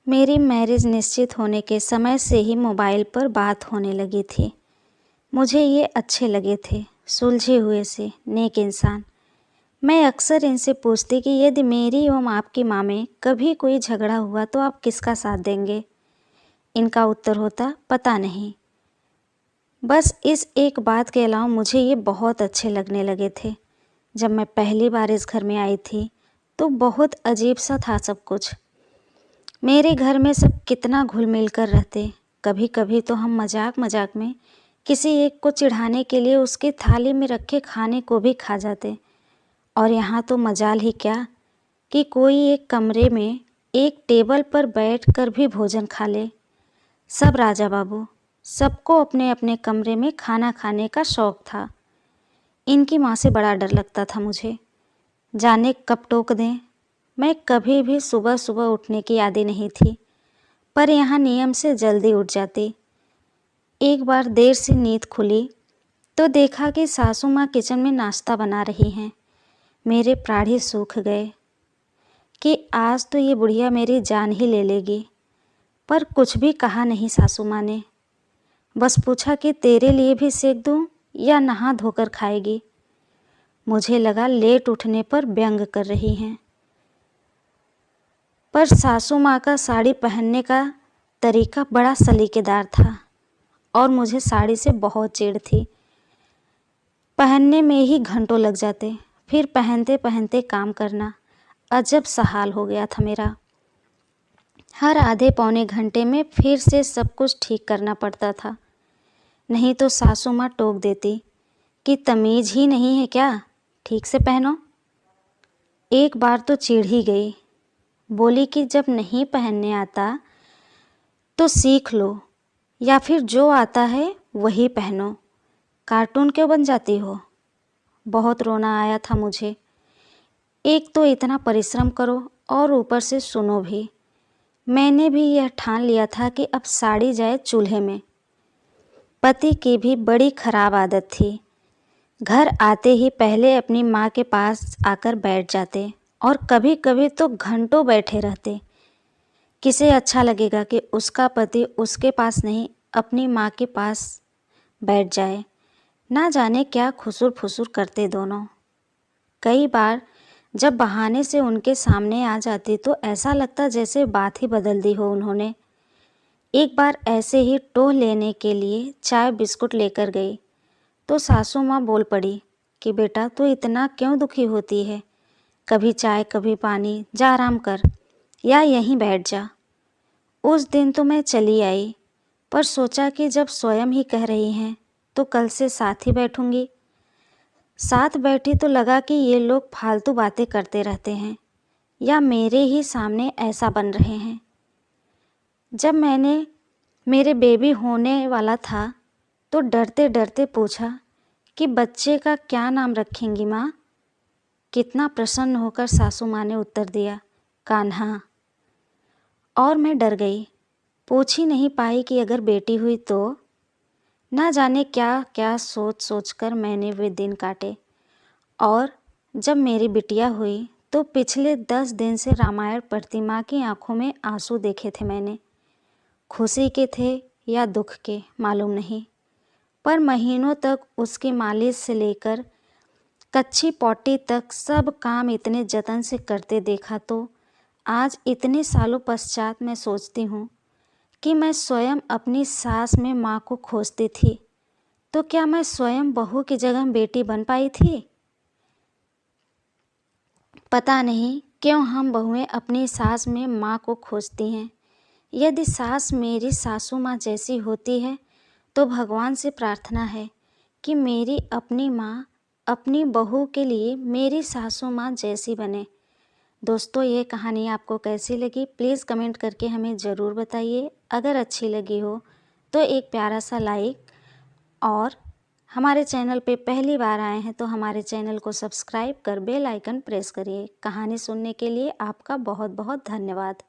मेरी मैरिज निश्चित होने के समय से ही मोबाइल पर बात होने लगी थी। मुझे ये अच्छे लगे थे, सुलझे हुए से नेक इंसान। मैं अक्सर इनसे पूछती कि यदि मेरी एवं आपकी माँ में कभी कोई झगड़ा हुआ तो आप किसका साथ देंगे। इनका उत्तर होता पता नहीं। बस इस एक बात के अलावा मुझे ये बहुत अच्छे लगने लगे थे। जब मैं पहली बार इस घर में आई थी तो बहुत अजीब सा था सब कुछ। मेरे घर में सब कितना घुल मिल कर रहते। कभी कभी तो हम मजाक मजाक में किसी एक को चिढ़ाने के लिए उसके थाली में रखे खाने को भी खा जाते। और यहाँ तो मजाल ही क्या कि कोई एक कमरे में एक टेबल पर बैठकर भी भोजन खा ले। सब राजा बाबू, सबको अपने अपने कमरे में खाना खाने का शौक था। इनकी माँ से बड़ा डर लगता था मुझे, जाने कब टोक दें। मैं कभी भी सुबह सुबह उठने की आदी नहीं थी, पर यहाँ नियम से जल्दी उठ जाती। एक बार देर से नींद खुली तो देखा कि सासू माँ किचन में नाश्ता बना रही हैं। मेरे प्राण सूख गए कि आज तो ये बुढ़िया मेरी जान ही ले लेगी। पर कुछ भी कहा नहीं सासू माँ ने। बस पूछा कि तेरे लिए भी सेक दूँ या नहा धोकर खाएगी। मुझे लगा लेट उठने पर व्यंग कर रही हैं, पर सासू माँ का साड़ी पहनने का तरीका बड़ा सलीकेदार था और मुझे साड़ी से बहुत चिढ़ थी। पहनने में ही घंटों लग जाते, फिर पहनते पहनते काम करना अजब सा हाल हो गया था मेरा। हर आधे पौने घंटे में फिर से सब कुछ ठीक करना पड़ता था, नहीं तो सासू माँ टोक देती कि तमीज़ ही नहीं है क्या, ठीक से पहनो। एक बार तो चिढ़ ही गई, बोली कि जब नहीं पहनने आता तो सीख लो या फिर जो आता है वही पहनो, कार्टून क्यों बन जाती हो। बहुत रोना आया था मुझे। एक तो इतना परिश्रम करो और ऊपर से सुनो भी। मैंने भी यह ठान लिया था कि अब साड़ी जाए चूल्हे में। पति की भी बड़ी खराब आदत थी। घर आते ही पहले अपनी माँ के पास आकर बैठ जाते और कभी कभी तो घंटों बैठे रहते। किसे अच्छा लगेगा कि उसका पति उसके पास नहीं अपनी माँ के पास बैठ जाए। ना जाने क्या खुसुर फुसुर करते दोनों। कई बार जब बहाने से उनके सामने आ जाती तो ऐसा लगता जैसे बात ही बदल दी हो उन्होंने। एक बार ऐसे ही टोह लेने के लिए चाय बिस्कुट लेकर गई तो सासू माँ बोल पड़ी कि बेटा तू इतना क्यों दुखी होती है, कभी चाय कभी पानी, जा आराम कर या यहीं बैठ जा। उस दिन तो मैं चली आई, पर सोचा कि जब स्वयं ही कह रही हैं तो कल से साथ ही बैठूंगी। साथ बैठी तो लगा कि ये लोग फालतू बातें करते रहते हैं या मेरे ही सामने ऐसा बन रहे हैं। जब मेरे बेबी होने वाला था तो डरते डरते पूछा कि बच्चे का क्या नाम रखेंगी माँ। कितना प्रसन्न होकर सासू माँ ने उत्तर दिया, कान्हा। और मैं डर गई, पूछ ही नहीं पाई कि अगर बेटी हुई तो। ना जाने क्या क्या सोच सोच कर मैंने वे दिन काटे। और जब मेरी बिटिया हुई तो पिछले 10 दिन से रामायण पढ़ती माँ की आंखों में आंसू देखे थे मैंने। खुशी के थे या दुख के मालूम नहीं, पर महीनों तक उसकी मालिश से लेकर कच्ची पॉटी तक सब काम इतने जतन से करते देखा तो आज इतने सालों पश्चात मैं सोचती हूँ कि मैं स्वयं अपनी सास में माँ को खोजती थी तो क्या मैं स्वयं बहू की जगह बेटी बन पाई थी। पता नहीं क्यों हम बहुएं अपनी सास में माँ को खोजती हैं। यदि सास मेरी सासू माँ जैसी होती है तो भगवान से प्रार्थना है कि मेरी अपनी माँ अपनी बहू के लिए मेरी सासू माँ जैसी बने। दोस्तों, ये कहानी आपको कैसी लगी प्लीज़ कमेंट करके हमें ज़रूर बताइए। अगर अच्छी लगी हो तो एक प्यारा सा लाइक, और हमारे चैनल पे पहली बार आए हैं तो हमारे चैनल को सब्सक्राइब कर बेल आइकन प्रेस करिए। कहानी सुनने के लिए आपका बहुत बहुत धन्यवाद।